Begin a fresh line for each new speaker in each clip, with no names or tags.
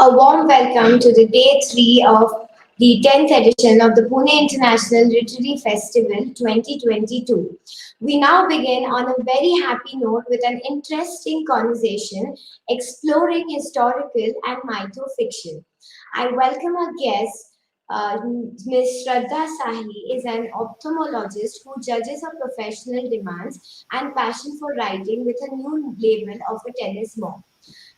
A warm welcome to the day 3 of the 10th edition of the Pune International Literary Festival 2022. We now begin on a very happy note with an interesting conversation exploring historical and mytho fiction. I welcome our guest, Ms. Shraddha Sahi is an ophthalmologist who judges her professional demands and passion for writing with a new label of a tennis mom.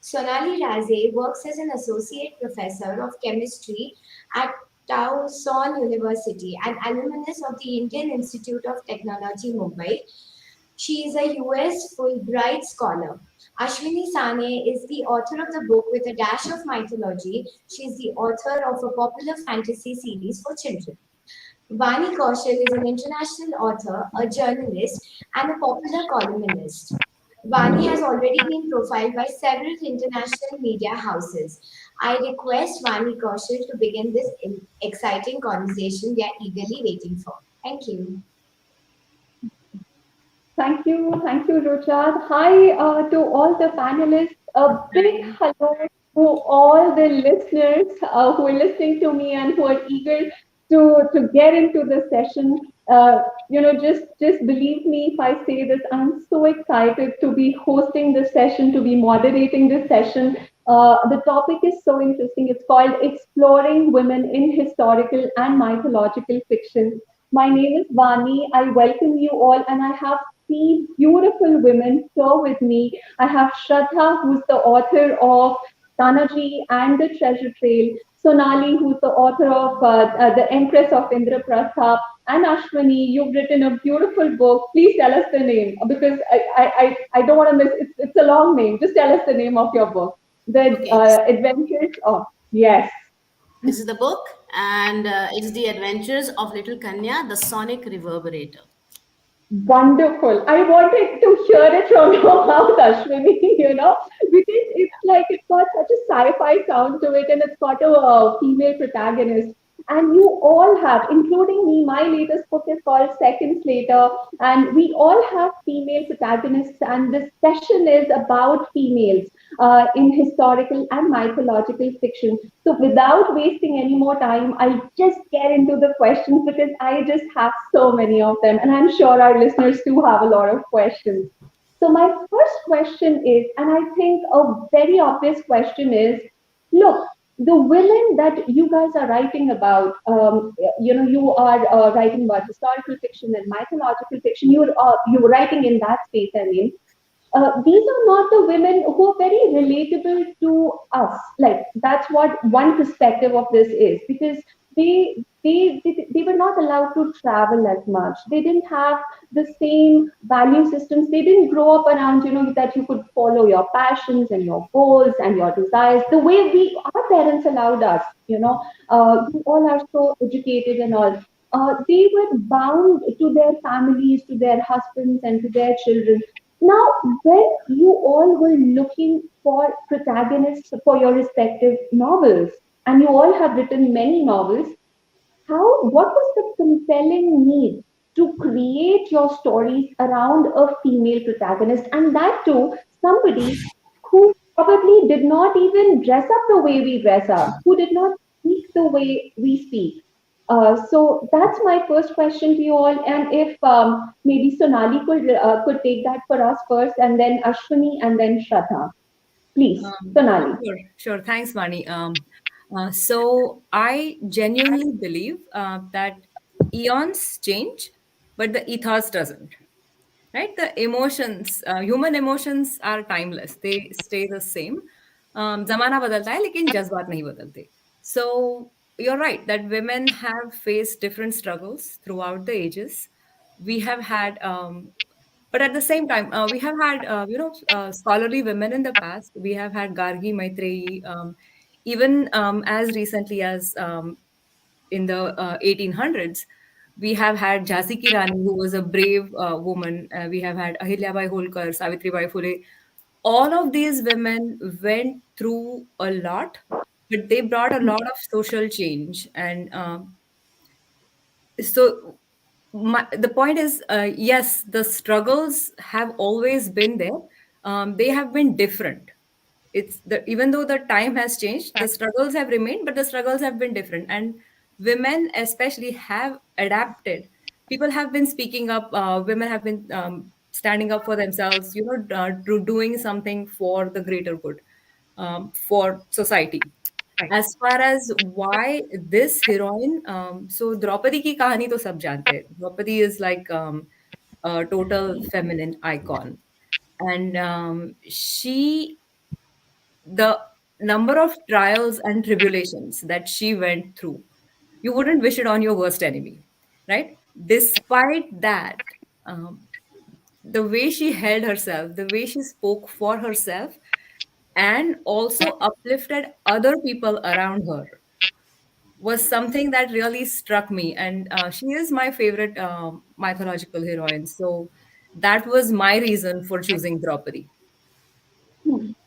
Sonali Raje works as an associate professor of chemistry at Towson University and alumnus of the Indian Institute of Technology, Mumbai. She is a US Fulbright scholar. Ashwini Sane is the author of the book with a dash of mythology. She is the author of a popular fantasy series for children. Vani Kaushal is an international author, a journalist, and a popular columnist. Vani has already been profiled by several international media houses. I request Vani Kaushal to begin this exciting conversation we are eagerly waiting for. Thank you.
Thank you, Ruchad. Hi to all the panelists. A big
Hi.
hello to all the listeners who are listening to me and who are eager to get into the session. Just believe me if I say this. I'm so excited to be hosting this session, to be moderating this session. The topic is so interesting. It's called Exploring Women in Historical and Mythological Fiction. My name is Vani. I welcome you all, and I have three beautiful women here with me. I have Shraddha, who's the author of Tanaji and the Treasure Trail, Sonali, who's the author of The Empress of Indraprastha, and Ashwini, you've written a beautiful book. Please tell us the name because I don't want to miss it's a long name. Just tell us the name of your book. The
Okay,
Adventures of, yes.
this is the book, and it's the adventures of little Kanya, the sonic reverberator.
Wonderful. I wanted to hear it from your mouth, Ashwini, because it's like it's got such a sci-fi sound to it and it's got a female protagonist. And you all have, including me, my latest book is called Seconds Later, and we all have female protagonists. And this session is about females in historical and mythological fiction. So, without wasting any more time, I'll just get into the questions because I just have so many of them, and I'm sure our listeners too have a lot of questions. So, my first question is, and I think a very obvious question is, look, the women that you guys are writing about, you are writing about historical fiction and mythological fiction. You're writing in that space. I mean, these are not the women who are very relatable to us. Like that's what one perspective of this is because they were not allowed to travel as much. They didn't have the same value systems. They didn't grow up around that you could follow your passions and your goals and your desires the way we our parents allowed us. You all are so educated and all. They were bound to their families, to their husbands, and to their children. Now, when you all were looking for protagonists for your respective novels, and you all have written many novels, what was the compelling need to create your stories around a female protagonist, and that too, somebody who probably did not even dress up the way we dress up, who did not speak the way we speak? So that's my first question to you all. And if maybe Sonali could take that for us first, and then Ashwini, and then Shraddha. Please, Sonali.
Sure. Thanks, Vani. So I genuinely believe that eons change, but the ethos doesn't. Right? The emotions, human emotions are timeless. They stay the same. जमाना बदलता है, लेकिन जज्बात नहीं बदलते. So you're right that women have faced different struggles throughout the ages. We have had but at the same time, we have had, scholarly women in the past. We have had Gargi Maitreyi, even as recently as in the 1800s. We have had Jhansi Ki Rani, who was a brave woman. We have had Ahilyabai Holkar, Savitribai Phule. All of these women went through a lot, but they brought a lot of social change. And so the point is, yes, the struggles have always been there. They have been different. even though the time has changed, the struggles have remained, but the struggles have been different. And women especially have adapted. People have been speaking up. Women have been standing up for themselves, doing something for the greater good, for society. As far as why this heroine, so Draupadi ki kahani to sab jante hain. Draupadi is like a total feminine icon, and she the number of trials and tribulations that she went through, you wouldn't wish it on your worst enemy, right? Despite that, um, the way she held herself, the way she spoke for herself, and also uplifted other people around her was something that really struck me. And she is my favorite mythological heroine. So that was my reason for choosing Draupadi.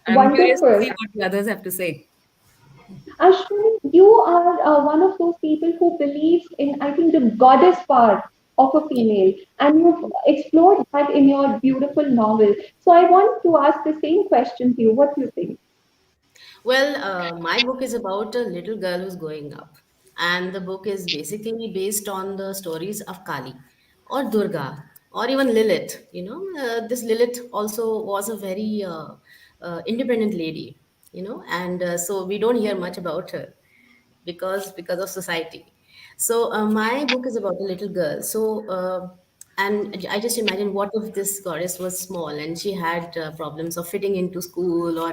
I'm curious to
Wonderful.
see what the others have to say.
Ashwini, you are one of those people who believes in, I think, the goddess part of a female, and you've explored that in your beautiful novel. So I want to ask the same question to you. What do you think?
Well, my book is about a little girl who's growing up, and the book is basically based on the stories of Kali or Durga or even Lilith. This Lilith also was a very independent lady, and so we don't hear much about her because of society. So my book is about a little girl. So and I just imagine, what if this goddess was small and she had problems of fitting into school, or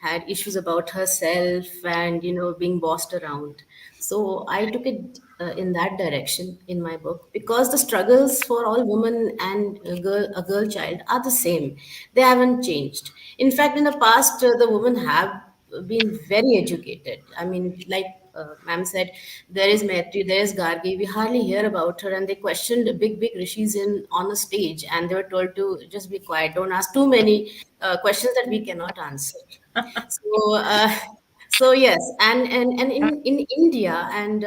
had issues about herself, and being bossed around. So I took it in that direction in my book, because the struggles for all women and a girl child are the same. They haven't changed. In fact, in the past, the women have been very educated. I mean, like ma'am said, there is Maitri, there is Gargi. We hardly hear about her, and they questioned big rishis in on a stage, and they were told to just be quiet, don't ask too many questions that we cannot answer. So, so yes, and in India, and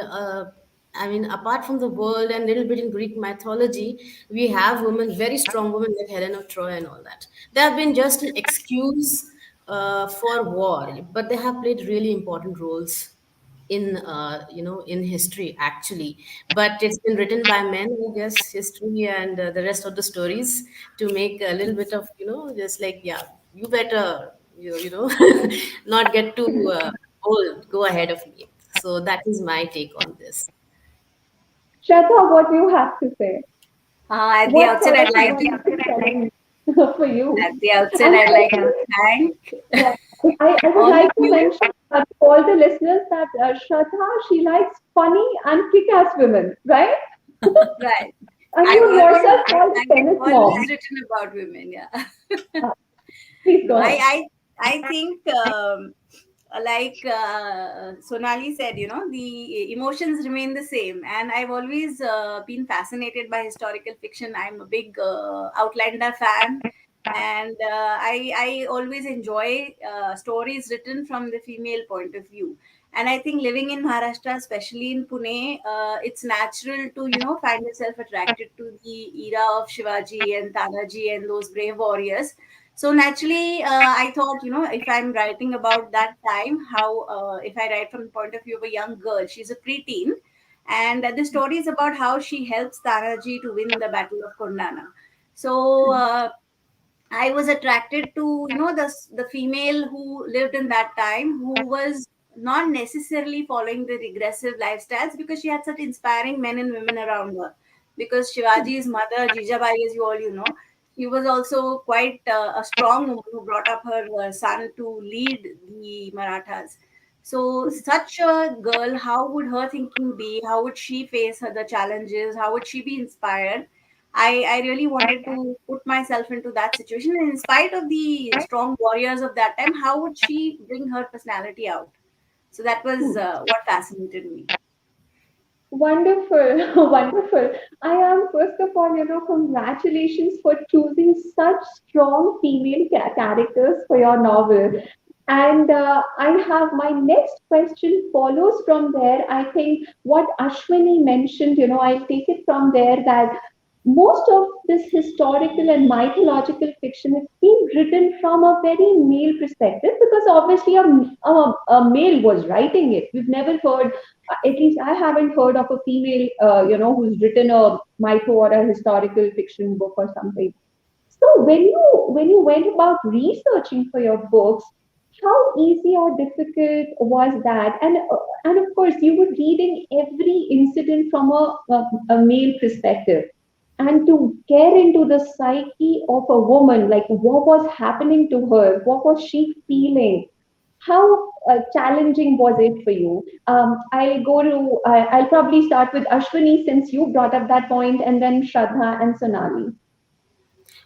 I mean, apart from the world and little bit in Greek mythology, we have women, very strong women like Helen of Troy and all that. They have been just an excuse for war, but they have played really important roles in in history actually. But it's been written by men, I guess, history and the rest of the stories, to make a little bit of just like, yeah, you better not get too old, go ahead of me. So that is my take on this.
Shraddha, what do you have to say?
At the
What
outset,
sort of
I'd like to
heroine is telling for you?
at the outset,
And
I'd like to thank
yeah, I would
all of
like to
you.
mention to all the listeners that Shraddha, she likes funny and kick-ass women, right?
Right.
And
I've
you
always
yourself called
I've
tennis mom.
always written about women. Yeah.
Uh, Please
No,
go ahead.
I think like Sonali said, the emotions remain the same, and I've always been fascinated by historical fiction. I'm a big Outlander fan, and I always enjoy stories written from the female point of view. And I think living in Maharashtra, especially in Pune, it's natural to find yourself attracted to the era of Shivaji and Tanaji and those brave warriors. So naturally, I thought, if I'm writing about that time, how if I write from the point of view of a young girl, she's a preteen, and the story is about how she helps Tanaji to win the Battle of Kondana. So I was attracted to the female who lived in that time, who was not necessarily following the regressive lifestyles, because she had such inspiring men and women around her. Because Shivaji's mother, Jijabai, as you all she was also quite a strong woman who brought up her son to lead the Marathas. So, such a girl, how would her thinking be? How would she face the challenges? How would she be inspired? I really wanted to put myself into that situation. And in spite of the strong warriors of that time, how would she bring her personality out? So that was what fascinated me.
Wonderful, wonderful. I am, first of all, congratulations for choosing such strong female characters for your novel. And I have my next question follows from there. I think what Ashwini mentioned, I'll take it from there that most of this historical and mythological fiction is being written from a very male perspective because obviously a male was writing it. We've never heard, at least I haven't heard of a female, who's written a mytho or a historical fiction book or something. So when you went about researching for your books, how easy or difficult was that? And of course, you were reading every incident from a male perspective, and to get into the psyche of a woman, like what was happening to her, what was she feeling? How challenging was it for you? I'll probably start with Ashwini since you brought up that point, and then Shraddha and Sonali.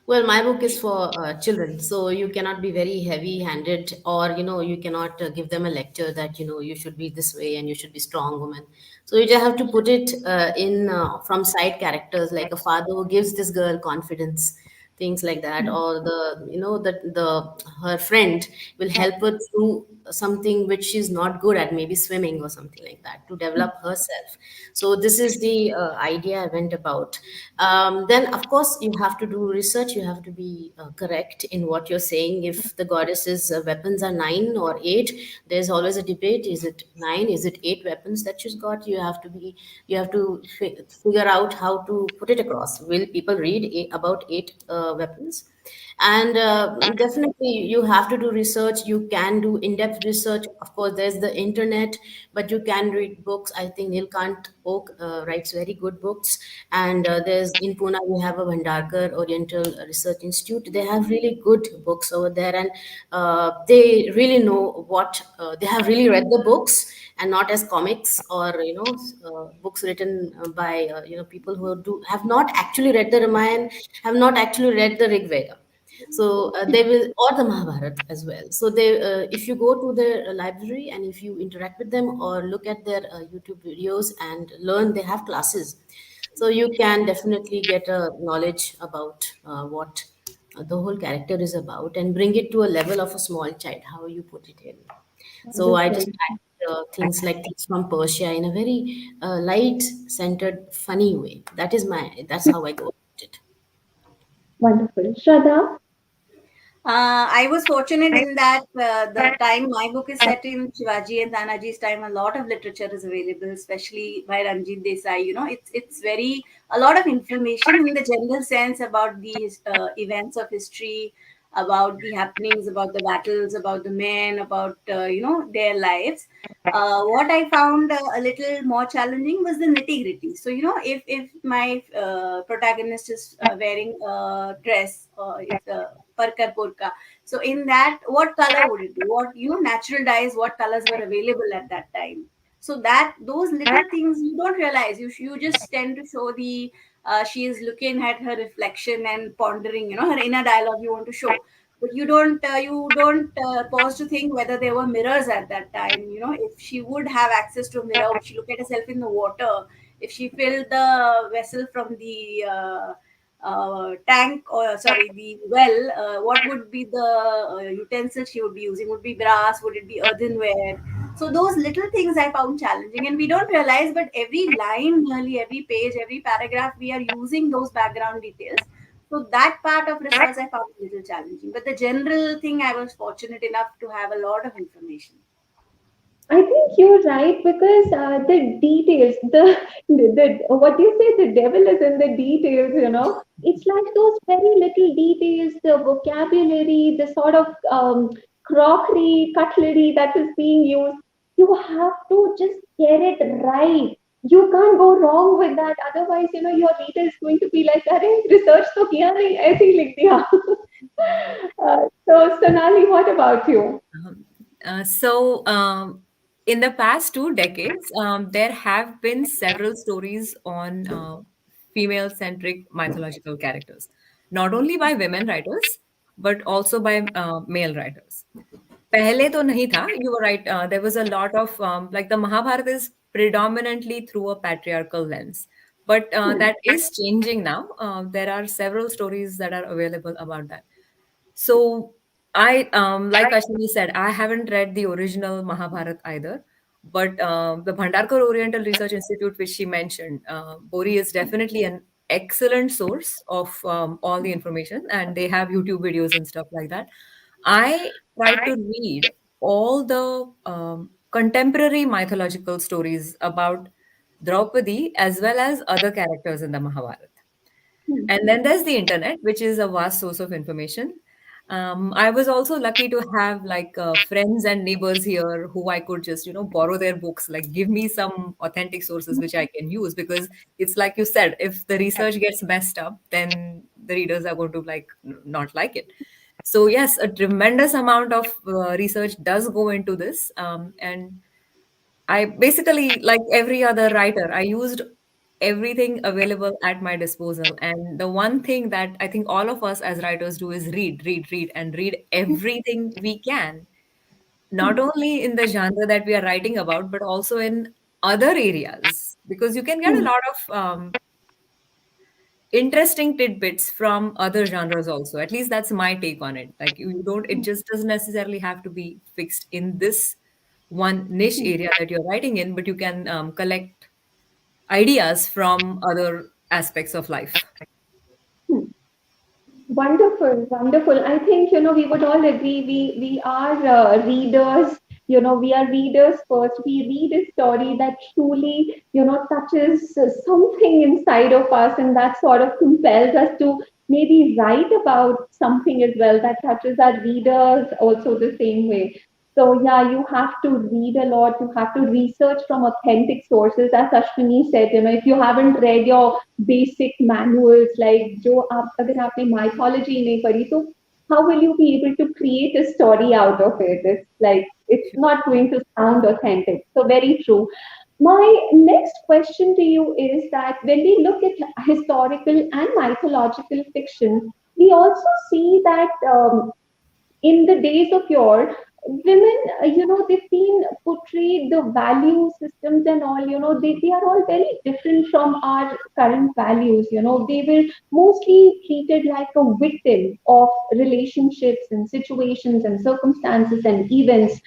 Well, my book is for children, so you cannot be very heavy-handed, or you cannot give them a lecture that you should be this way and you should be strong woman. So you just have to put it in from side characters, like a father who gives this girl confidence, things like that, or the her friend will help her through something which she's not good at, maybe swimming or something like that, to develop herself. So this is the idea I went about. Then of course you have to do research, you have to be correct in what you're saying. If the goddess's weapons are 9 or 8, there's always a debate: is it 9, is it 8 weapons that she's got? You have to figure out how to put it across. Will people read about 8 weapons? And definitely you have to do research. You can do in-depth research. Of course there's the internet, but you can read books. I think Nilkant Oak writes very good books. And there's in Pune we have a Bhandarkar Oriental Research Institute. They have really good books over there. And they really know what they have really read the books, and not as comics or books written by people who have not actually read the Ramayana, have not actually read the Rig Veda. So they will, or the Mahabharata as well. So they, if you go to their library and if you interact with them or look at their YouTube videos and learn, they have classes. So you can definitely get a knowledge about what the whole character is about, and bring it to a level of a small child, how you put it in. So I just
Wonderful.
add things like things from Persia in a very light centered funny way. That's how I go about it.
Wonderful. Shraddha?
I was fortunate in that the time my book is set in Shivaji and Tanaji's time, a lot of literature is available, especially by Ranjit Desai. It's very a lot of information in the general sense about these events of history, about the happenings, about the battles, about the men, about their lives. What I found a little more challenging was the nitty gritty. So if my protagonist is wearing a dress, or it's a parkar purka, so in that, what color would it be? What natural dyes? What colors were available at that time? So that those little things you don't realize. You just tend to show the she is looking at her reflection and pondering, her inner dialogue you want to show, but you don't pause to think whether there were mirrors at that time. If she would have access to a mirror, would she look at herself in the water? If she filled the vessel from the tank, or sorry, the well, what would be the utensil she would be using? Would be brass? Would it be earthenware? So those little things I found challenging, and we don't realize, but every line, nearly every page, every paragraph, we are using those background details. So that part of research I found a little challenging. But the general thing, I was fortunate enough to have a lot of information.
I think you're right because the details, what you say, the devil is in the details. It's like those very little details, the vocabulary, the sort of crockery, cutlery that is being used. You have to just get it right. You can't go wrong with that. Otherwise, your reader is going to be like, "Arey, research to kiya nahi, aise ही लिख दिया." So, Sonali, what about you?
Um, so, in the past 2 decades, there have been several stories on female centric mythological characters, not only by women writers, but also by male writers. पहले तो नहीं था, you were right. There was a lot of like the Mahabharata is predominantly through a patriarchal lens, but that is changing now. There are several stories that are available about that. So like Ashwini said, I haven't read the original Mahabharata either, but the Bhandarkar Oriental Research Institute, which she mentioned, Bori is definitely an excellent source of all the information, and they have YouTube videos and stuff like that. I tried to read all the contemporary mythological stories about Draupadi as well as other characters in the Mahabharata. And then there's the internet, which is a vast source of information. I was also lucky to have like friends and neighbors here who I could just, borrow their books, like give me some authentic sources which I can use, because it's like you said, if the research gets messed up, then the readers are going to not like it. So yes, a tremendous amount of research does go into this, and I basically, like every other writer, I used everything available at my disposal. And the one thing that I think all of us as writers do is read, read, read, and read everything we can, not only in the genre that we are writing about, but also in other areas, because you can get a lot of interesting tidbits from other genres also. At least that's my take on it. Like you don't, it just doesn't necessarily have to be fixed in this one niche area that you're writing in, but you can collect ideas from other aspects of life.
Wonderful, wonderful. I think, we would all agree we are readers. We are readers first. We read a story that truly, touches something inside of us, and that sort of compels us to maybe write about something as well that touches our readers also the same way. So yeah, you have to read a lot. You have to research from authentic sources. As Ashwini said, if you haven't read your basic manuals, like जो आप अगर आपने mythology नहीं पढ़ी तो how will you be able to create a story out of it? It's like it's not going to sound authentic. So very true. My next question to you is that when we look at historical and mythological fiction, we also see that in the days of yore, women, they've been portrayed the value systems and all, they are all very different from our current values. They were mostly treated like a victim of relationships and situations and circumstances and events.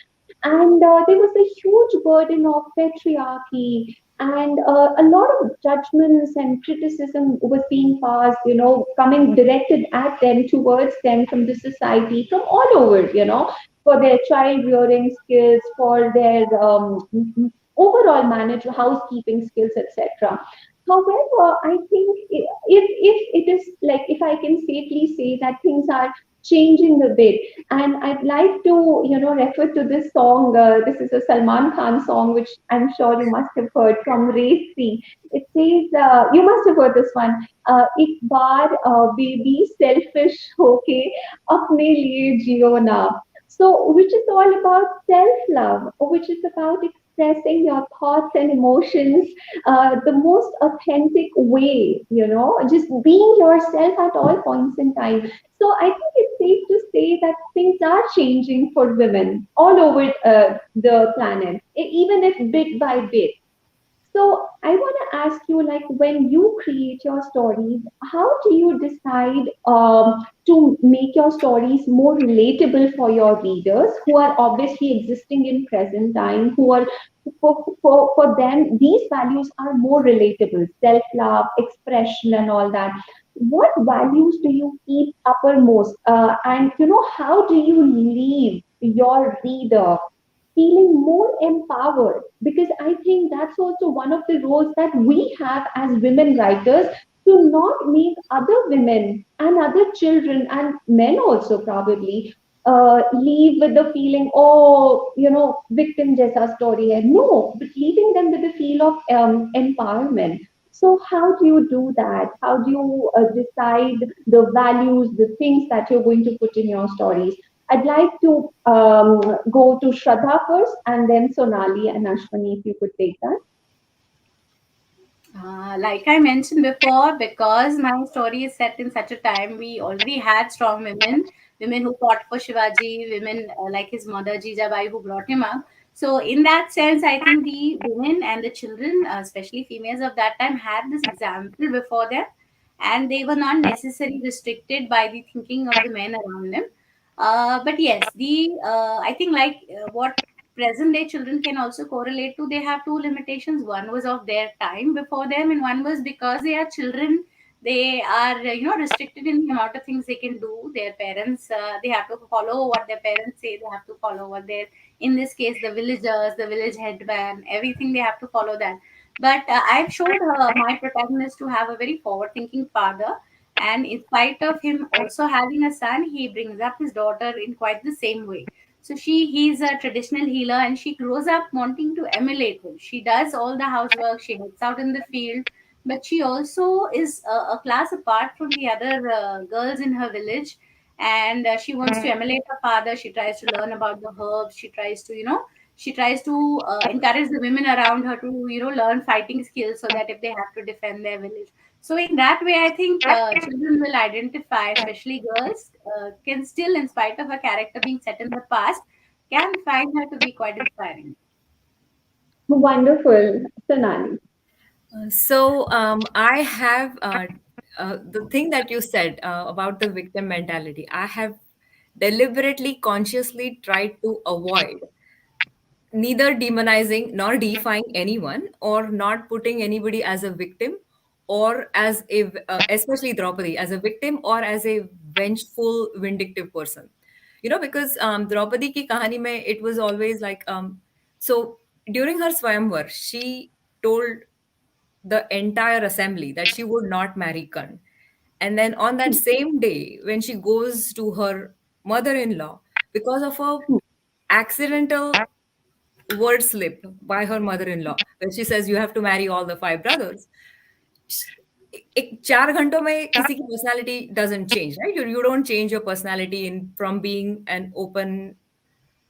And there was a huge burden of patriarchy, and a lot of judgments and criticism was being passed, coming directed at them, towards them from the society, from all over, for their child rearing skills, for their overall manage housekeeping skills, etc. However, I think if it is like, if I can safely say that things are changing a bit, and I'd like to, refer to this song. This is a Salman Khan song, which I'm sure you must have heard, from Race. It says, you must have heard this one. एक बार baby selfish होके अपने लिए जियो ना. So, which is all about self-love, which is about expressing your thoughts and emotions the most authentic way, just being yourself at all points in time. So I think it's safe to say that things are changing for women all over the planet, even if bit by bit. So I want to ask you, like, when you create your stories, how do you decide to make your stories more relatable for your readers who are obviously existing in present time, who are for them these values are more relatable, self-love, expression, and all that. What values do you keep uppermost, and how do you leave your reader feeling more empowered? Because I think that's also one of the roles that we have as women writers, to not make other women and other children and men also probably leave with the feeling, oh, victim jaisa story hai. No, but leaving them with the feel of empowerment. So how do you do that? How do you decide the values, the things that you're going to put in your stories? I'd like to go to Shraddha first, and then Sonali and Ashwini, if you could take that.
Like I mentioned before, because my story is set in such a time, we already had strong women, women who fought for Shivaji, women like his mother Jijabai who brought him up. So, in that sense, I think the women and the children, especially females of that time, had this example before them, and they were not necessarily restricted by the thinking of the men around them. But yes, the I think like what present day children can also correlate to, they have two limitations. One was of their time before them, and one was because they are children, They are restricted in the amount of things they can do. Their parents, they have to follow what their parents say. They have to follow what their, in this case, the villagers, the village headman, everything, they have to follow that. But I've showed my protagonist to have a very forward thinking father, and in spite of him also having a son, he brings up his daughter in quite the same way. So he's a traditional healer, and she grows up wanting to emulate him. She does all the housework, she helps out in the field, but she also is a class apart from the other girls in her village. And she wants to emulate her father. She tries to learn about the herbs. She tries to, she tries to encourage the women around her to, learn fighting skills, so that if they have to defend their village. So in that way, I think children will identify, especially girls, can still, in spite of her character being set in the past, can find her to be quite inspiring.
Wonderful, Sonali.
I have the thing that you said about the victim mentality. I have deliberately, consciously tried to avoid neither demonizing nor deifying anyone, or not putting anybody as a victim, or as a especially Draupadi as a victim, or as a vengeful, vindictive person. Because Draupadi ki kahani mein, it was always like, so during her swayamvar, she told the entire assembly that she would not marry Karn. And then on that same day, when she goes to her mother-in-law, because of a accidental word slip by her mother-in-law, where she says you have to marry all the five brothers, एक 4 घंटों में किसी की personality doesn't change, right? You don't change your personality from being an open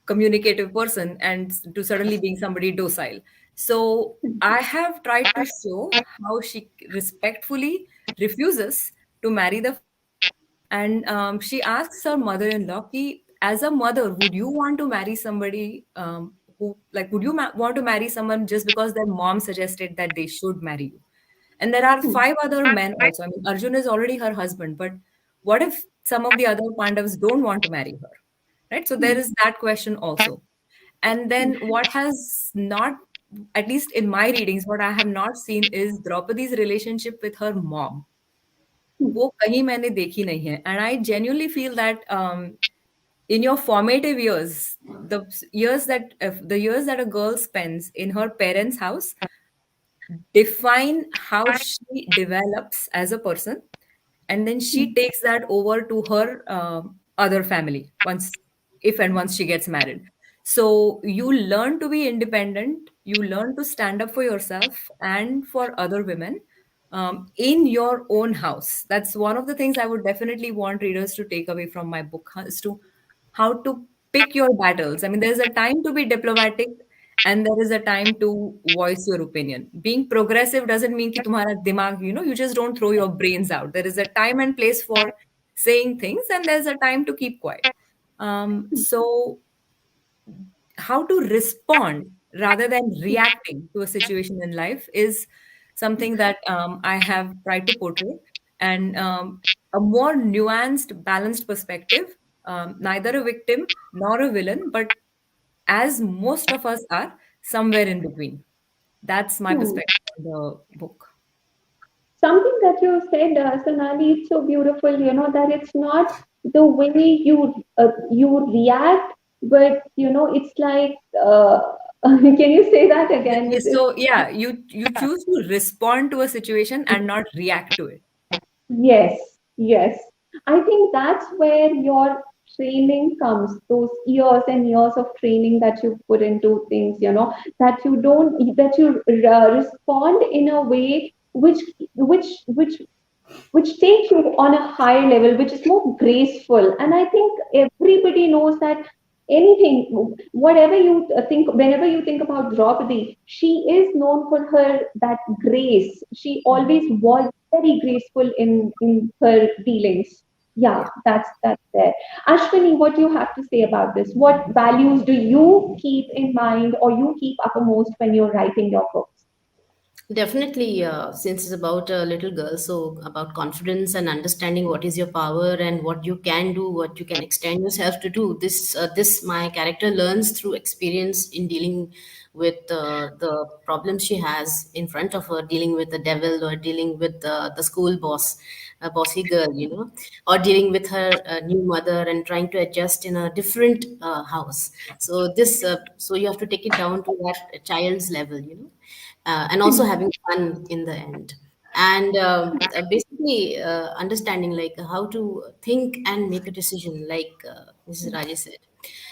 communicative person and to suddenly being somebody docile. So I have tried to show how she respectfully refuses to marry the five brothers. And she asks her mother-in-law, ki, as a mother, would you want to marry somebody would you want to marry someone just because their mom suggested that they should marry you? And there are five other men also. I mean, Arjun is already her husband, but what if some of the other Pandavas don't want to marry her? Right? So there is that question also. And then what has not, at least in my readings, what I have not seen is Draupadi's relationship with her mom. वो कहीं मैंने देखी नहीं है. And I genuinely feel that in your formative years, the years that a girl spends in her parents' house define how she develops as a person, and then she takes that over to her other family once, if and once she gets married. So you learn to be independent, you learn to stand up for yourself and for other women in your own house. That's one of the things I would definitely want readers to take away from my book, is to how to pick your battles. I mean, there's a time to be diplomatic and there is a time to voice your opinion. Being progressive doesn't mean कि तुम्हारा दिमाग, you just don't throw your brains out. There is a time and place for saying things, and there's a time to keep quiet. So how to respond rather than reacting to a situation in life is something that I have tried to portray, and a more nuanced, balanced perspective, neither a victim nor a villain, but as most of us are, somewhere in between. That's my
Hmm.
perspective on the book.
Something that you said, Sonali, it's so beautiful. That it's not the way you react, but it's like. Can you say that again? Because
So yeah, you choose to respond to a situation and not react to it.
yes, yes. I think that's where your training comes, those years and years of training that you put into things, that you respond in a way which takes you on a higher level, which is more graceful. And I think everybody knows that whatever you think, whenever you think about Draupadi, she is known for her that grace. She always was very graceful in her dealings. Yeah, that's there. Ashwini, what do you have to say about this? What values do you keep in mind or you keep uppermost when you're writing your books?
Definitely, since it's about a little girl, so about confidence and understanding what is your power and what you can do, what you can extend yourself to do. This my character learns through experience in dealing with the problems she has in front of her, dealing with the devil or dealing with the school boss, a bossy girl, or dealing with her new mother and trying to adjust in a different house. So you have to take it down to that child's level, and also having fun in the end. And basically understanding like how to think and make a decision, like Mrs. Raje said.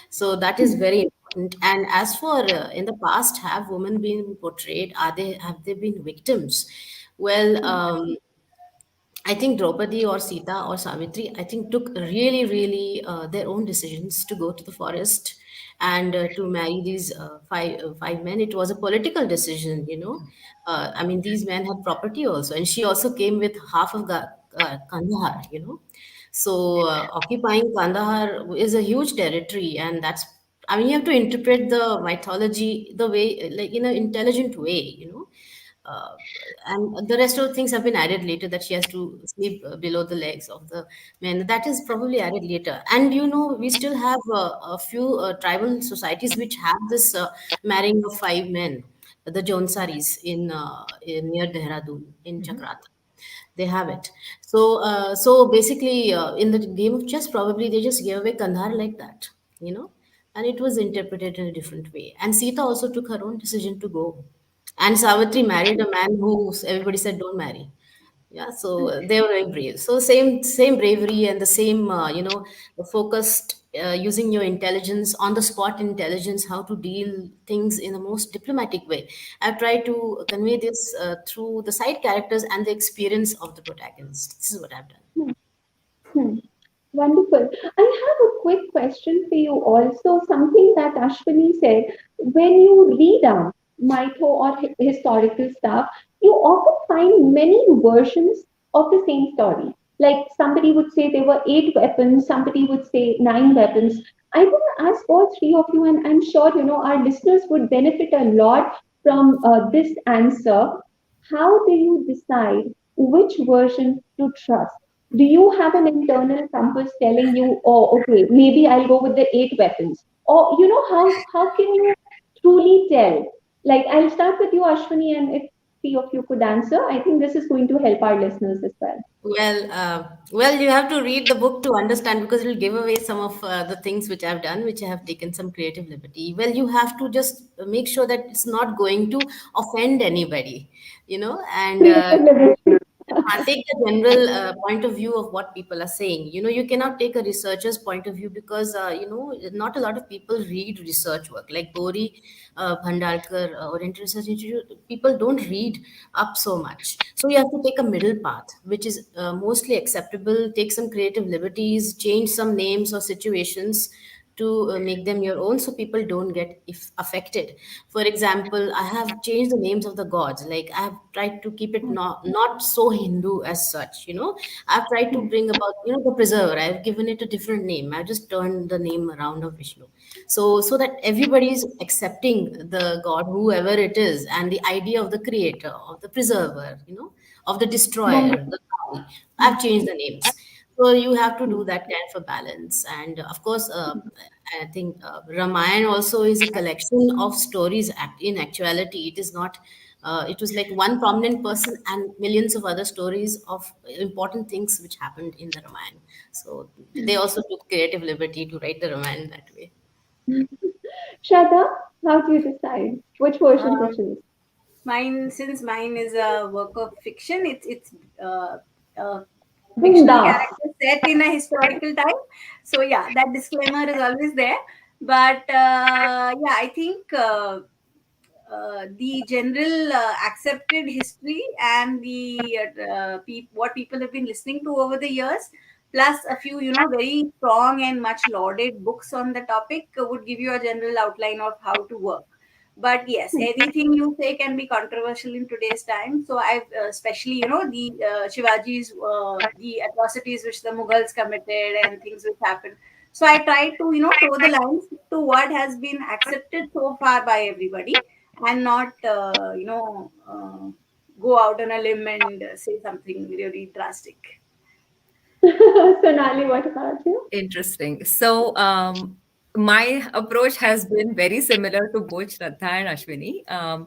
So that is very important. And as for in the past, have women been portrayed? Have they been victims? Well, I think Draupadi or Sita or Savitri, I think took really, really their own decisions to go to the forest and to marry these five men. It was a political decision. I mean, these men had property also, and she also came with half of Kandahar. So occupying Kandahar is a huge territory, and that's. I mean, you have to interpret the mythology the way, like in an intelligent way. Uh, and the rest of the things have been added later, that she has to sleep below the legs of the men. That is probably added later. And we still have a few tribal societies which have this marrying of five men, the Jonsaris in near Dehradun in Chakrata. They have it. So basically, in the game of chess, probably they just gave away Kandahar like that, you know, and it was interpreted in a different way. And Sita also took her own decision to go, and Savitri married a man who everybody said don't marry. Yeah, so they were very brave. So same bravery and the same the focused using your intelligence on the spot intelligence, how to deal things in the most diplomatic way. I've tried to convey this through the side characters and the experience of the protagonist. This is what I've done.
Hmm. Wonderful. I have a quick question for you also. Something that Ashwini said, when you read mytho or historical stuff, you often find many versions of the same story. Like somebody would say there were 8 weapons, somebody would say 9 weapons. I want to ask all three of you, and I'm sure our listeners would benefit a lot from this answer. How do you decide which version to trust? Do you have an internal compass telling you, oh, okay, maybe I'll go with the 8 weapons? Or, how can you truly tell? Like, I'll start with you, Ashwini, and if three of you could answer, I think this is going to help our listeners as well.
Well, you have to read the book to understand, because it will give away some of the things which I've done, which I have taken some creative liberty. Well, you have to just make sure that it's not going to offend anybody, and
Creative liberty.
take the general point of view of what people are saying. You cannot take a researcher's point of view, because not a lot of people read research work like Gori Bhandalkar, Oriental Research Institute. People don't read up so much, so you have to take a middle path, which is mostly acceptable. Take some creative liberties, change some names or situations to make them your own, so people don't get if affected. For example, I have changed the names of the gods. Like, I have tried to keep it not so Hindu as such. I've tried to bring about the preserver. I've given it a different name. I've just turned the name around of Vishnu, so that everybody is accepting the god, whoever it is, and the idea of the creator, of the preserver, of the destroyer,
Wonderful.
the Kali. I've changed the names. So you have to do that kind of a balance. And of course, I think Ramayana also is a collection of stories. In actuality, it is not. It was like one prominent person and millions of other stories of important things which happened in the Ramayana. So they also took creative liberty to write the Ramayana that way.
Shraddha, how do you decide which version to
Um,
choose?
since mine is a work of fiction, it's a fictional
Bindas.
character set in a historical time. So yeah, that disclaimer is always there. But yeah, I think the general accepted history and the what people have been listening to over the years, plus a few very strong and much lauded books on the topic, would give you a general outline of how to work. But yes, anything you say can be controversial in today's time. So I've especially the Shivaji's the atrocities which the Mughals committed and things which happened. So I try to toe the lines to what has been accepted so far by everybody, and not go out on a limb and say something really drastic.
Sonali, what about you?
Interesting. So, my approach has been very similar to both Shraddha and Ashwini.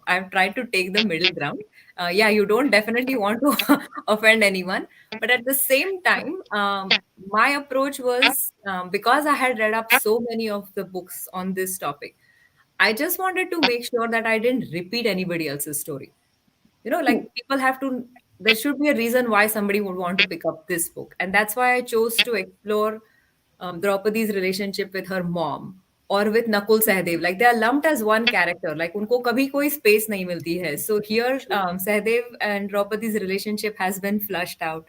I've tried to take the middle ground. Yeah, you don't definitely want to offend anyone, but at the same time, my approach was because I had read up so many of the books on this topic. I just wanted to make sure that I didn't repeat anybody else's story.
Hmm.
Like people have to, there should be a reason why somebody would want to pick up this book. And that's why I chose to explore Draupadi's relationship with her mom or with Nakul Sahdev. Like they are lumped as one character. Like unko kabhi koi space nahi milti hai. So here, Sahdev and Draupadi's relationship has been flushed out.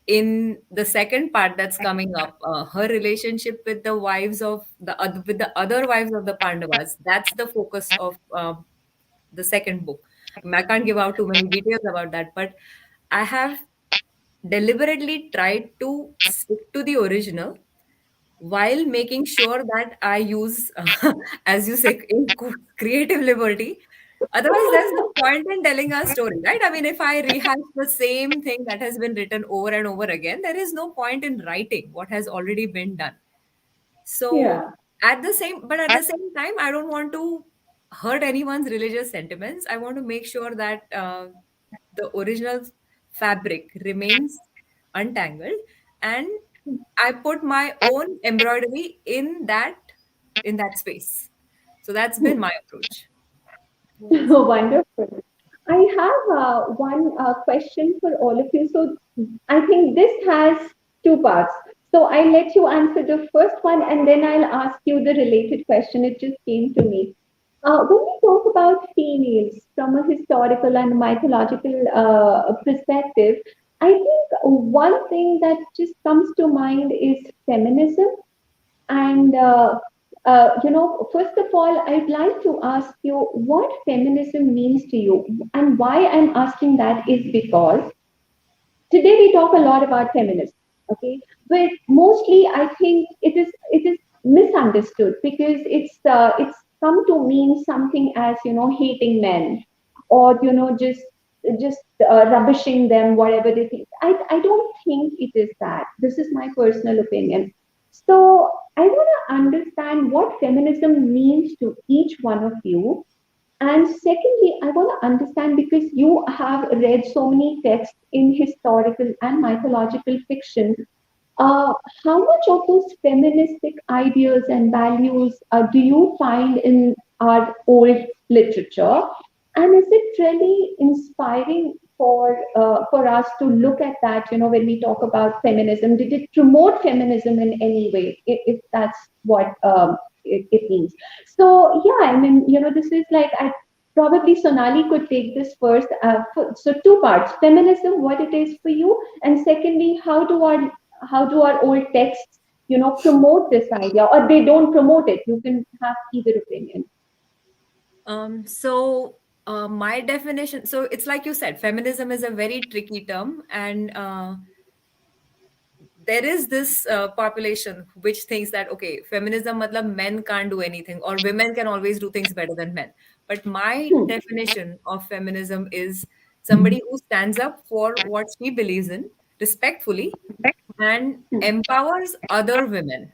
In the second part that's coming up, her relationship with the wives of with the other wives of the Pandavas, that's the focus of the second book. I can't give out too many details about that, but I have deliberately tried to stick to the original while making sure that I use, as you say, creative liberty. Otherwise, there's no point in telling a story, right? I mean, if I rehash the same thing that has been written over and over again, there is no point in writing what has already been done. So
Yeah.
at the same time, I don't want to hurt anyone's religious sentiments. I want to make sure that the original fabric remains untangled, and I put my own embroidery in that space. So that's been my approach.
Nice.
Wonderful. I have one question for all of you. So I think this has two parts. So I'll let you answer the first one and then I'll ask you the related question. It just came to me. When we talk about females from a historical and mythological perspective, I think one thing that just comes to mind is feminism. And first of all, I'd like to ask you what feminism means to you. And why I'm asking that is because today we talk a lot about feminism, okay? But mostly I think it is misunderstood because it's come to mean something as hating men or just rubbishing them, whatever they think. I don't think it is that. This is my personal opinion. So I want to understand what feminism means to each one of you. And secondly, I want to understand because you have read so many texts in historical and mythological fiction, uh, how much of those feministic ideas and values do you find in our old literature? And is it really inspiring for us to look at that? When we talk about feminism, did it promote feminism in any way? If that's what it means. So yeah, I mean, this is like I probably Sonali could take this first. So two parts: feminism, what it is for you, and secondly, how do our old texts promote this idea, or they don't promote it? You can have either opinion.
My definition, so it's like you said, feminism is a very tricky term, and there is this population which thinks that okay, feminism matlab men can't do anything or women can always do things better than men. But my
Hmm,
definition of feminism is somebody who stands up for what she believes in respectfully and
hmm,
empowers other women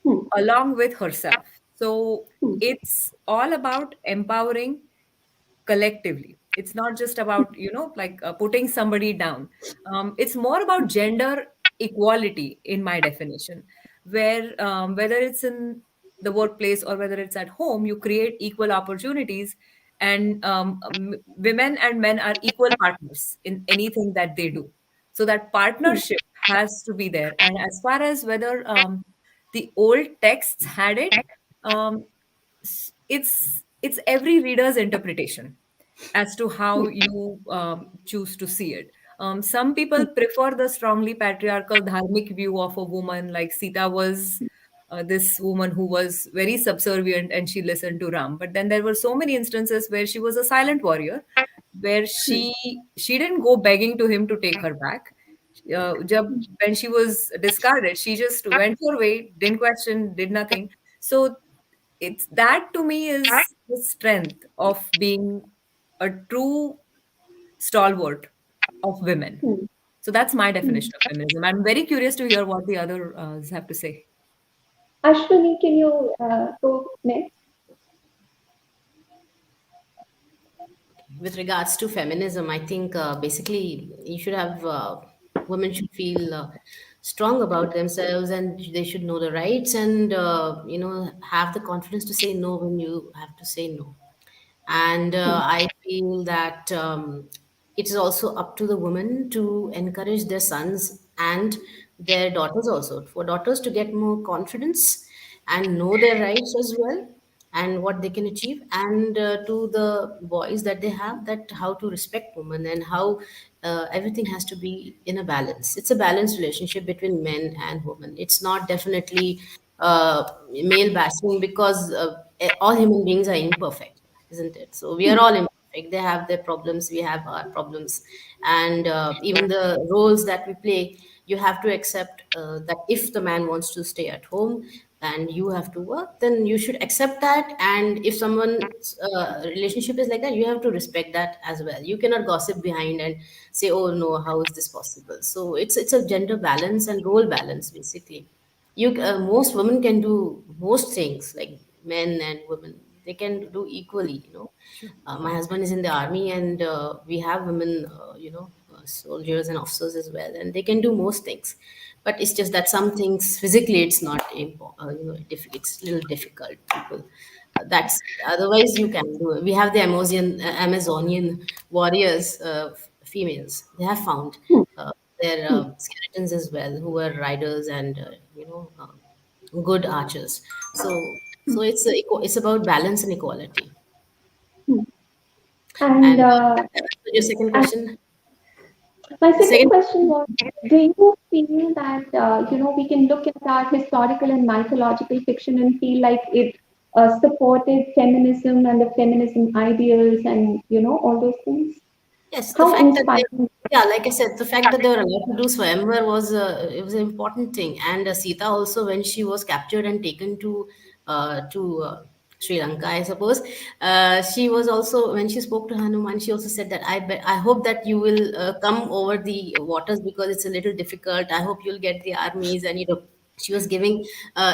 hmm,
along with herself. So
hmm,
it's all about empowering collectively. It's not just about like putting somebody down. It's more about gender equality in my definition, where whether it's in the workplace or whether it's at home, you create equal opportunities, and women and men are equal partners in anything that they do. So that
hmm,
partnership has to be there. And as far as whether the old texts had it, um, it's every reader's interpretation as to how you choose to see it. Some people prefer the strongly patriarchal dharmic view of a woman, like Sita was this woman who was very subservient and she listened to Ram. But then there were so many instances where she was a silent warrior, where she didn't go begging to him to take her back. When she was discarded, she just went her way, didn't question, did nothing. So it's that to me is the strength of being a true stalwart of women.
Hmm.
So that's my
Hmm.
definition of feminism. I'm very curious to hear what the others have to say.
Ashwini, can you go next?
With regards to feminism, I think basically you should have women should feel strong about themselves, and they should know the rights, and have the confidence to say no when you have to say no. And I feel that it is also up to the women to encourage their sons and their daughters also, for daughters to get more confidence and know their rights as well, and what they can achieve, and to the boys that they have, that how to respect women, and how everything has to be in a balance. It's a balanced relationship between men and women. It's not definitely male bashing, because all human beings are imperfect, isn't it? So we are all imperfect. They have their problems, we have our problems, and even the roles that we play, you have to accept that if the man wants to stay at home and you have to work, then you should accept that. And if someone's relationship is like that, you have to respect that as well. You cannot gossip behind and say, oh no, how is this possible? So it's a gender balance and role balance, basically. Most women can do most things, like men and women, they can do equally, my husband is in the army, and we have women, soldiers and officers as well, and they can do most things. But it's just that some things physically it's not it's a little difficult. People, that's otherwise you can do it. We have the Amazonian warriors, females. They have found their
Hmm.
skeletons as well, who were riders and good archers. So it's about balance and equality.
Hmm. And
And your second
and
question?
my
The
second
second,
question was, do you feel that we can look at our historical and mythological fiction and feel like it supported feminism and the feminism ideals and all those things?
yes, the
How
fact that they,
inspiring!
yeah, like I said, the fact that they were allowed to do swayamvar was it was an important thing. And Sita also, when she was captured and taken to Sri Lanka, I suppose, she was also, when she spoke to Hanuman, she also said that I hope that you will come over the waters, because it's a little difficult. I hope you'll get the armies, and she was giving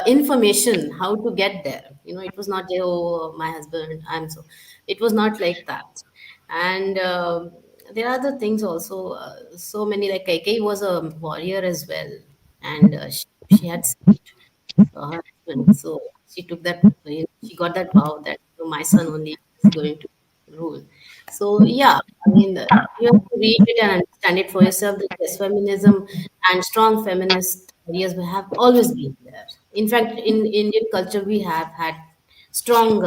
information how to get there. It was not, oh, my husband, I'm so. It was not like that. And there are other things also. So many, like Kaikei was a warrior as well, and she had saved her husband. So she took that. She got that vow that my son only is going to rule. So yeah, I mean, you have to read it and understand it for yourself. That yes, feminism and strong feminist ideas have always been there. In fact, in Indian culture, we have had strong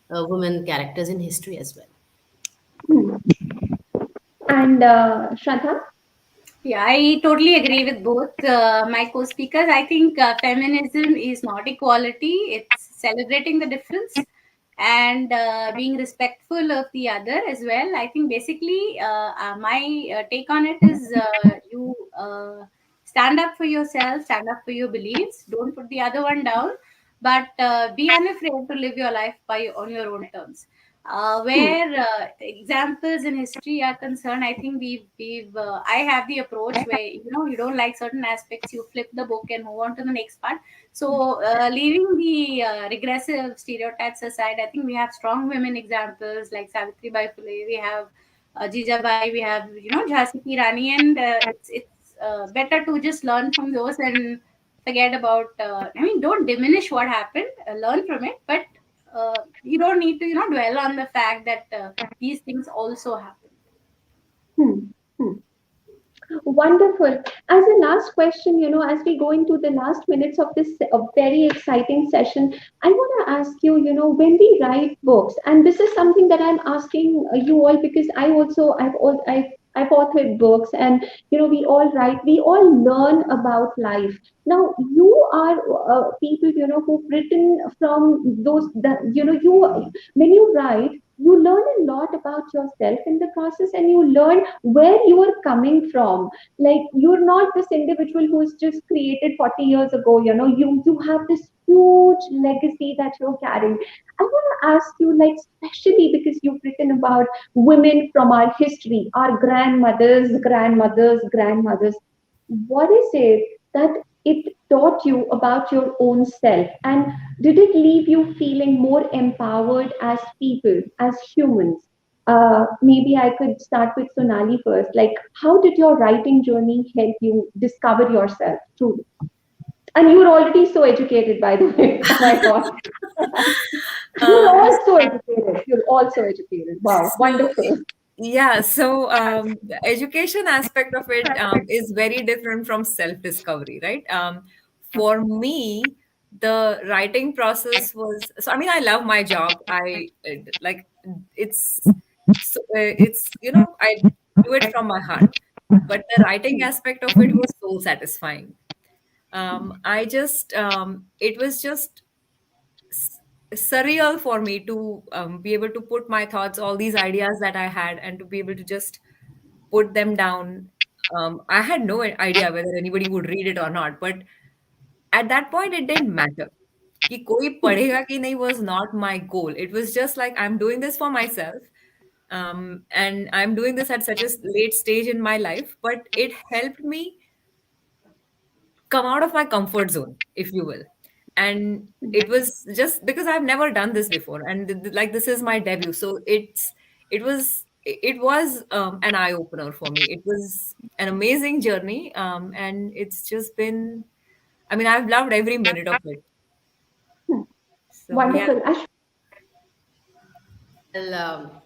women characters in history as well.
Hmm. And Shraddha?
Yeah, I totally agree with both my co-speakers. I think feminism is not equality; it's celebrating the difference and being respectful of the other as well. I think basically my take on it is you stand up for yourself, stand up for your beliefs, don't put the other one down, but be unafraid to live your life by on your own terms.
Hmm.
Where examples in history are concerned, I think we've I have the approach where you don't like certain aspects, you flip the book and move on to the next part. So leaving the regressive stereotypes aside, I think we have strong women examples like Savitri Bai Phule, we have Jijabai, we have Jhansi Ki Rani, and it's better to just learn from those and forget about. I mean, don't diminish what happened, learn from it, but you don't need to dwell on the fact that these things also happen.
Hmm. Hmm. Wonderful. As a last question, as we go into the last minutes of this very exciting session, I want to ask you, when we write books, and this is something that I'm asking you all because I've authored books, and we all write, we all learn about life. Now, you are people, who've written from those, when you write, you learn a lot about yourself in the process, and you learn where you are coming from. Like, you're not this individual who's just created 40 years ago. You have this huge legacy that you're carrying. I want to ask you, like, especially because you've written about women from our history, our grandmothers. What is it that it taught you about your own self? And did it leave you feeling more empowered as people, as humans? Maybe I could start with Sonali first. Like, how did your writing journey help you discover yourself truly? And you're already so educated, by the way. Oh my God. You're
Um,
all so educated. You're all so educated. Wow,
so
wonderful.
yeah, so the education aspect of it is very different from self-discovery, right? For me, the writing process was so. I mean, I love my job. Like it's it's I do it from my heart, but the writing aspect of it was soul satisfying. I just it was just s- surreal for me to be able to put my thoughts, all these ideas that I had, and to be able to just put them down. I had no idea whether anybody would read it or not, but at that point, it didn't matter. कि कोई पढ़ेगा कि नहीं was not my goal. It was just like I'm doing this for myself, and I'm doing this at such a late stage in my life, but it helped me come out of my comfort zone, if you will. And it was just because I've never done this before, and like this is my debut, so it was an eye opener for me. It was an amazing journey, and it's just been. I mean, I've loved every minute of it. So yeah.
Wonderful.
Well,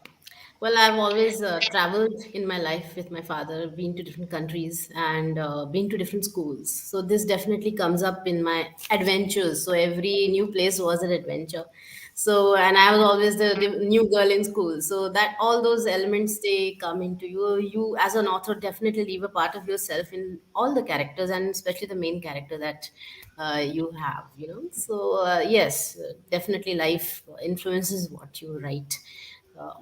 well, I've always traveled in my life with my father, been to different countries and been to different schools. So this definitely comes up in my adventures. So every new place was an adventure. So, and I was always the new girl in school. So that all those elements, they come into you. You as an author definitely leave a part of yourself in all the characters, and especially the main character that you have. So yes, definitely life influences what you write.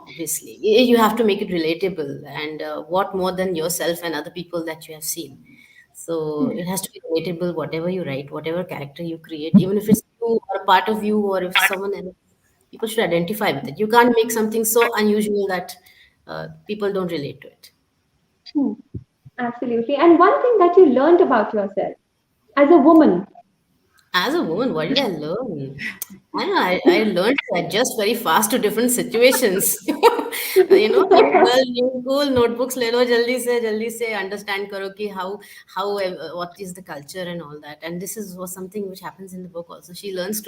Obviously, you have to make it relatable, and what more than yourself and other people that you have seen. So it has to be relatable, whatever you write, whatever character you create, even if it's you or a part of you, or if someone else, people should identify with it. You can't make something so unusual that people don't relate to it.
Hmm, absolutely. And one thing that you learned about yourself as a woman.
As a woman, what did I learn? I don't know. I learned to adjust very fast to different situations. New girl, new school, notebooks ले लो जल्दी से understand करो कि how what is the culture and all that. And this is was something which happens in the book also. She learns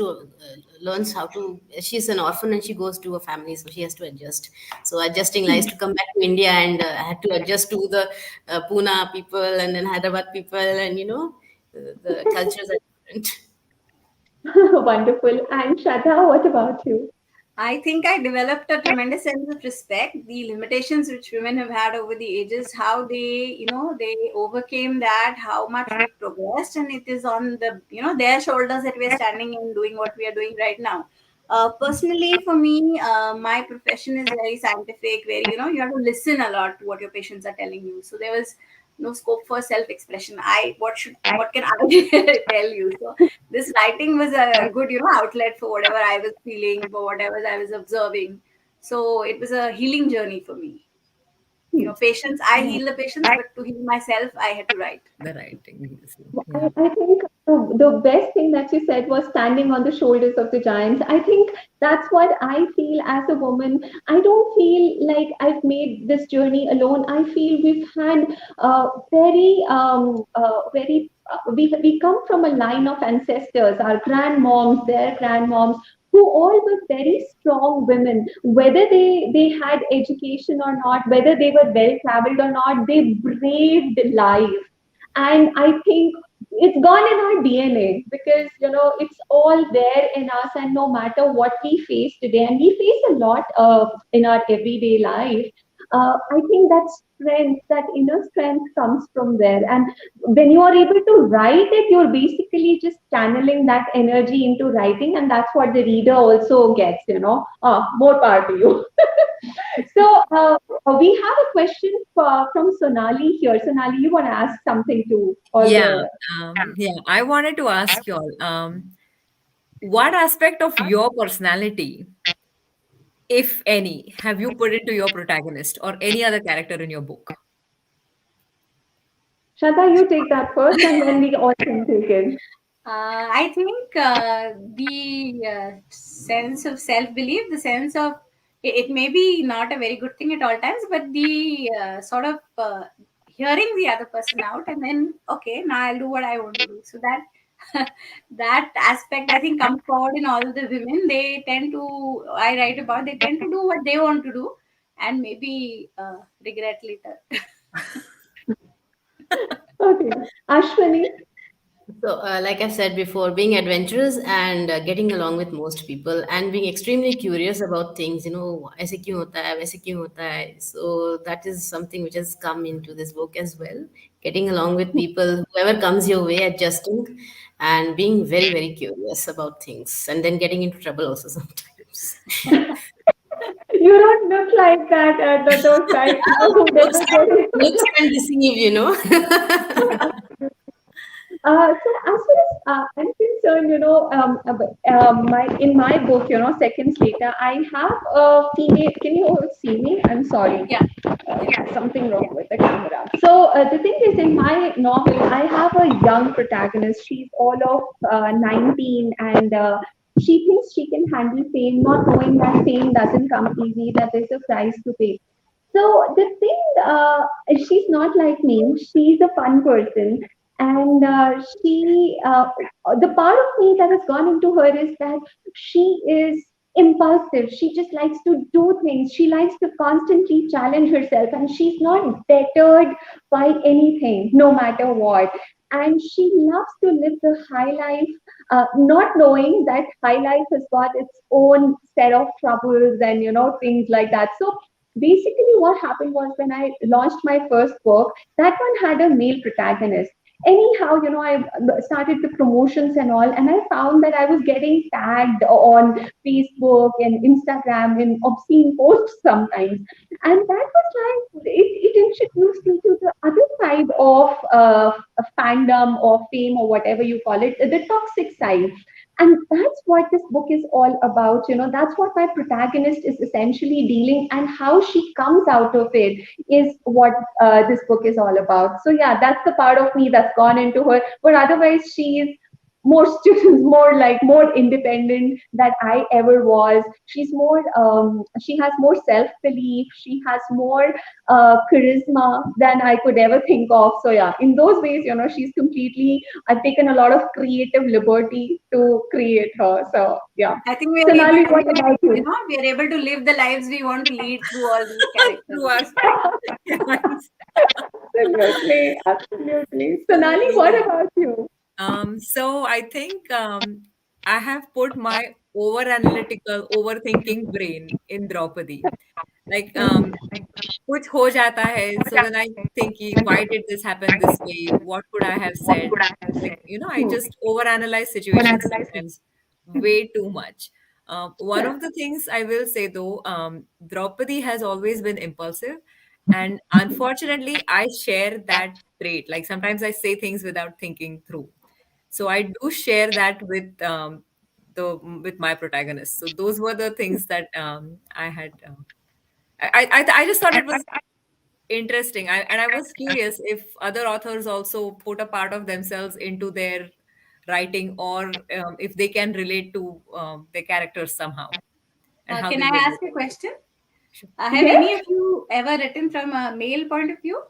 how to. She's an orphan and she goes to a family, so she has to adjust. So adjusting lies to come back to India, and I had to adjust to the Pune people and then Hyderabad people, and the cultures are different.
Wonderful. And Shraddha, what about you?
I think I developed a tremendous sense of respect. The limitations which women have had over the ages, how they overcame that, how much we've progressed, and it is on their shoulders that we're standing and doing what we are doing right now. Personally, for me, my profession is very scientific, where you have to listen a lot to what your patients are telling you. So there was no scope for self-expression. What can I tell you? So this writing was a good outlet for whatever I was feeling, for whatever I was observing. So it was a healing journey for me.
Hmm.
Patients, I heal the patients, but to heal myself I had to write.
The writing, yes, yeah.
I think the best thing that you said was standing on the shoulders of the giants. I think that's what I feel as a woman. I don't feel like I've made this journey alone. I feel we've had we come from a line of ancestors, our grandmoms, their grandmoms, who all were very strong women. Whether they had education or not, whether they were well traveled or not, they braved life. And I think it's gone in our DNA because it's all there in us, and no matter what we face today, and we face a lot in our everyday life, I think that strength, that inner strength comes from there. And when you are able to write it, you're basically just channeling that energy into writing, and that's what the reader also gets. More power to you. So we have a question from Sonali here. Sonali, you want to ask something to all
Yeah,
the.
yeah. I wanted to ask you all. what aspect of your personality, if any, have you put into your protagonist or any other character in your book?
Shraddha, you take that first, and then we all can take it.
I think the sense of self belief, the sense of it may be not a very good thing at all times, but the sort of hearing the other person out and then, okay, now I'll do what I want to do. So that that aspect I think comes forward in all the women. They tend to, I write about, they tend to do what they want to do and maybe regret later.
Okay. Ashwini?
So, like I said before, being adventurous and getting along with most people and being extremely curious about things, ऐसे क्यों होता है, वैसे क्यों होता है. So that is something which has come into this book as well. Getting along with people, whoever comes your way, adjusting and being very, very curious about things and then getting into trouble also sometimes.
You don't look like that at those times. Who
looks,
doesn't get it?
looks can deceive.
So as far as I'm concerned, my in my book, seconds later, I have a female. Can you all see me? I'm sorry.
Yeah.
Something wrong with the camera. So the thing is, in my novel, I have a young protagonist. She's all of 19, and she thinks she can handle fame, not knowing that fame doesn't come easy, that there's a price to pay. So the thing, she's not like me. She's a fun person, and the part of me that has gone into her is that she is impulsive. She just likes to do things. She likes to constantly challenge herself, and she's not deterred by anything, no matter what. And she loves to live the high life, not knowing that high life has got its own set of troubles and things like that. So basically what happened was when I launched my first book, that one had a male protagonist. Anyhow, I started the promotions and all, and I found that I was getting tagged on Facebook and Instagram in obscene posts sometimes. And that was like, it introduced me to the other side of fandom or fame or whatever you call it, the toxic side. And that's what this book is all about. That's what my protagonist is essentially dealing, and how she comes out of it is what this book is all about. So yeah, that's the part of me that's gone into her. But otherwise, she is more students, more independent than I ever was. She's more, she has more self belief. She has more charisma than I could ever think of. So yeah, in those ways, she's completely. I've taken a lot of creative liberty to create her. So yeah.
I think we are
Sonali,
able to
what
live,
about you?
we are able to live the lives we want to lead through all these
Through our
characters.
Absolutely, absolutely. Sonali, what about you?
So I think I have put my over analytical, overthinking brain in Draupadi. Like कुछ हो जाता है, so then I think कि why did this happen this way? What could I have said? Like, I just overanalyze situations sometimes way too much. One of the things I will say though, Draupadi has always been impulsive, and unfortunately, I share that trait. Like sometimes I say things without thinking through. So I do share that with my protagonist. So those were the things that I had. I just thought it was interesting, and I was curious if other authors also put a part of themselves into their writing, or if they can relate to their characters somehow, and how
Can
they
I
did
ask
it.
a question?
Sure.
Have any
Yes,
of you ever written from a male point of view?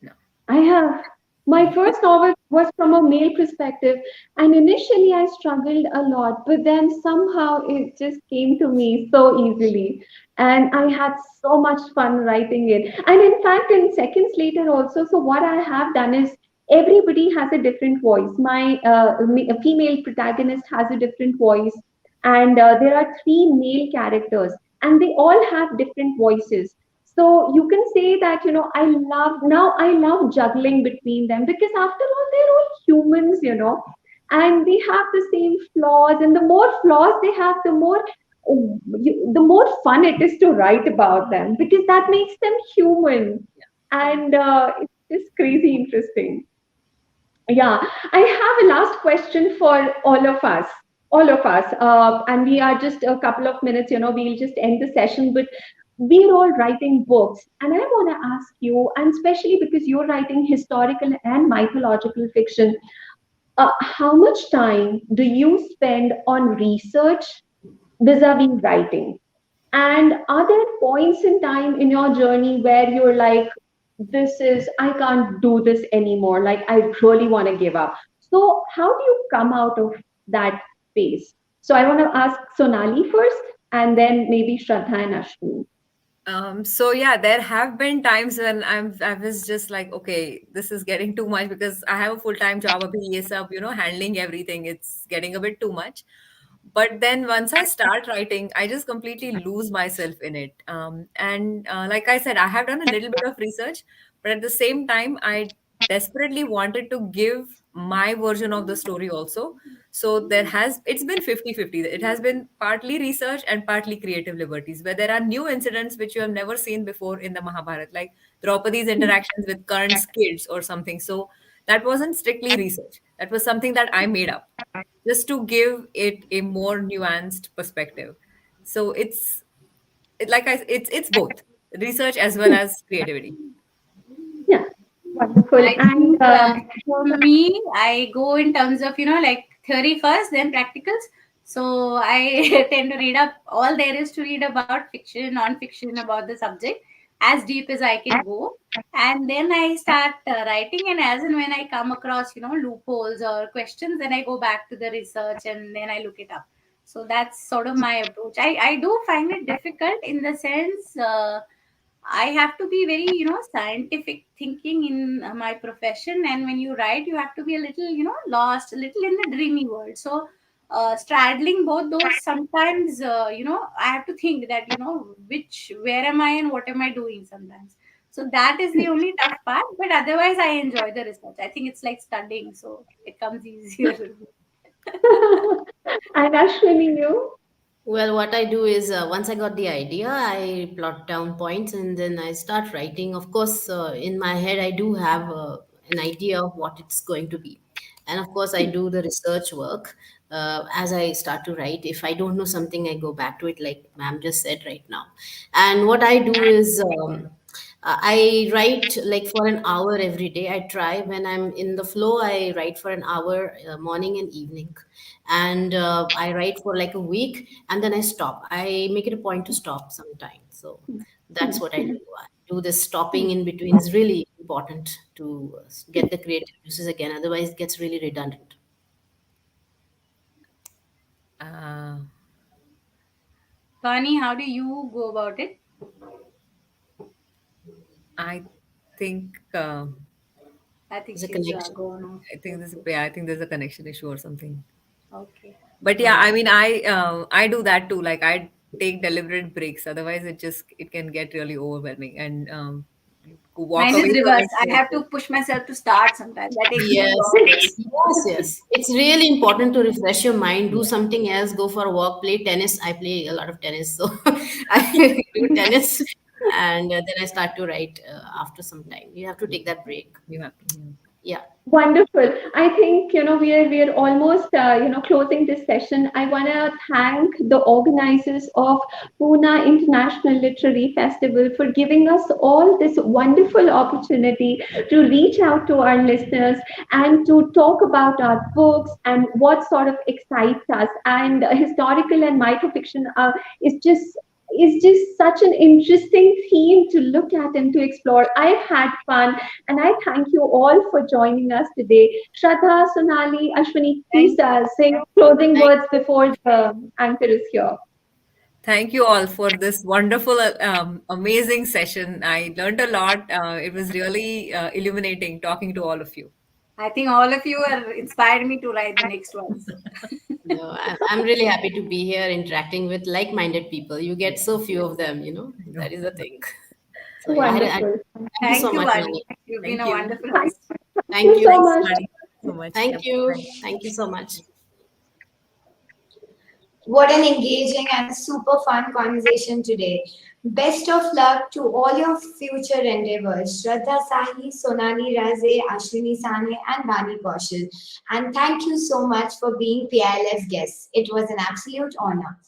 No.
I have. My first novel was from a male perspective, and initially I struggled a lot, but then somehow it just came to me so easily, and I had so much fun writing it. And in fact, in seconds later also, so what I have done is everybody has a different voice. My a female protagonist has a different voice, and there are three male characters, and they all have different voices. So you can say that, I love juggling between them, because after all, they're all humans, and they have the same flaws. And the more flaws they have, the more fun it is to write about them, because that makes them human. And it's just crazy interesting. Yeah, I have a last question for all of us. all of us, and we are just a couple of minutes, we'll just end the session, but we're all writing books. And I want to ask you, and especially because you're writing historical and mythological fiction, how much time do you spend on research vis-a-vis writing? And are there points in time in your journey where you're like, I can't do this anymore. Like, I really want to give up. So, how do you come out of that phase? So, I want to ask Sonali first, and then maybe Shraddha and Ashwini.
So yeah, there have been times when I was just like, okay, this is getting too much because I have a full-time job, abhi ye sab, handling everything. It's getting a bit too much. But then once I start writing, I just completely lose myself in it. And like I said, I have done a little bit of research, but at the same time, I desperately wanted to give my version of the story also. So it's been 50-50. It has been partly research and partly creative liberties, where there are new incidents which you have never seen before in the Mahabharata, like Draupadi's interactions with Karn's kids or something. So that wasn't strictly research. That was something that I made up just to give it a more nuanced perspective. So it's both research as well as creativity.
Yeah, wonderful.
I
And
think for me, I go in terms of, like theory first, then practicals. So I tend to read up all there is to read about fiction, non-fiction, about the subject, as deep as I can go. And then I start writing, and as and when I come across, loopholes or questions, then I go back to the research and then I look it up. So that's sort of my approach. I do find it difficult in the sense, I have to be very, scientific thinking in my profession. And when you write, you have to be a little, lost, a little in the dreamy world. So, straddling both those, sometimes, I have to think that, where am I and what am I doing sometimes. So that is the only tough part. But otherwise, I enjoy the research. I think it's like studying. So it comes easier.
and Ashwini, you?
Well, what I do is once I got the idea, I plot down points and then I start writing. Of course, in my head, I do have an idea of what it's going to be. And of course, I do the research work as I start to write. If I don't know something, I go back to it, like ma'am just said right now. And what I do is I write like for an hour every day. I try when I'm in the flow, I write for an hour morning and evening. And I write for like a week and then I stop. I make it a point to stop sometimes. So that's what I do. I do this stopping in between is really important to get the creative juices again. Otherwise, it gets really redundant.
uh,
Vani, how do you go about it?
I think
I think
There's a
she's
connection.
gone off.
I think there's a connection issue or something.
Okay.
But yeah,
Oh.
I mean, I do that too. Like I take deliberate breaks. Otherwise, it can get really overwhelming and walk
Mine
away
is
from
reverse.
it.
I have to push myself to start sometimes. That takes me
Yes,
long.
yes, yes, yes. It's really important to refresh your mind. Do something else. Go for a walk. Play tennis. I play a lot of tennis, so I do tennis, and then I start to write after some time. You have to take that break.
You have to. Yeah.
Yeah.
Wonderful. I think we are almost closing this session. I want to thank the organizers of Pune International Literary Festival for giving us all this wonderful opportunity to reach out to our listeners and to talk about our books and what sort of excites us. And historical and microfiction is just such an interesting theme to look at and to explore. I've had fun, and I thank you all for joining us today. Shraddha, Sonali, Ashwini, please
Thank you.
say closing
Thank
words before the anchor is here.
Thank you all for this wonderful, amazing session. I learned a lot. It was really illuminating talking to all of you.
I think all of you are inspired me to write the next ones.
No, I'm really happy to be here interacting with like-minded people. You get so few of them,
I know.
that is the thing. So yeah,
Wonderful.
thank you so
Thank you,
much,
Vani.
Vani.
You've been
Thank
a
you.
wonderful
Thank
host.
Thank
you so
you.
Thanks,
much.
Sonali, so much.
Thank
Yep.
you.
Thanks.
Thank you so much.
What an engaging and super fun conversation today. Best of luck to all your future endeavors. Shraddha, Sahi, Sonali, Raje, Ashwini, Sane, and Vani Kaushal. And thank you so much for being PILF guests. It was an absolute honor.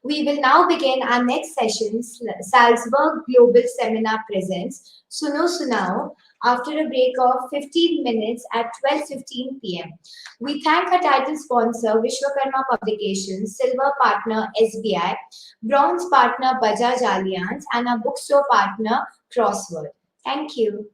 We will now begin our next session. Salzburg Global Seminar presents Suno Sunao after a break of 15 minutes at 12:15 p.m. We thank our title sponsor Vishwakarma Publications, silver partner SBI, bronze partner Bajaj Allianz, and our bookstore partner Crossword. Thank you.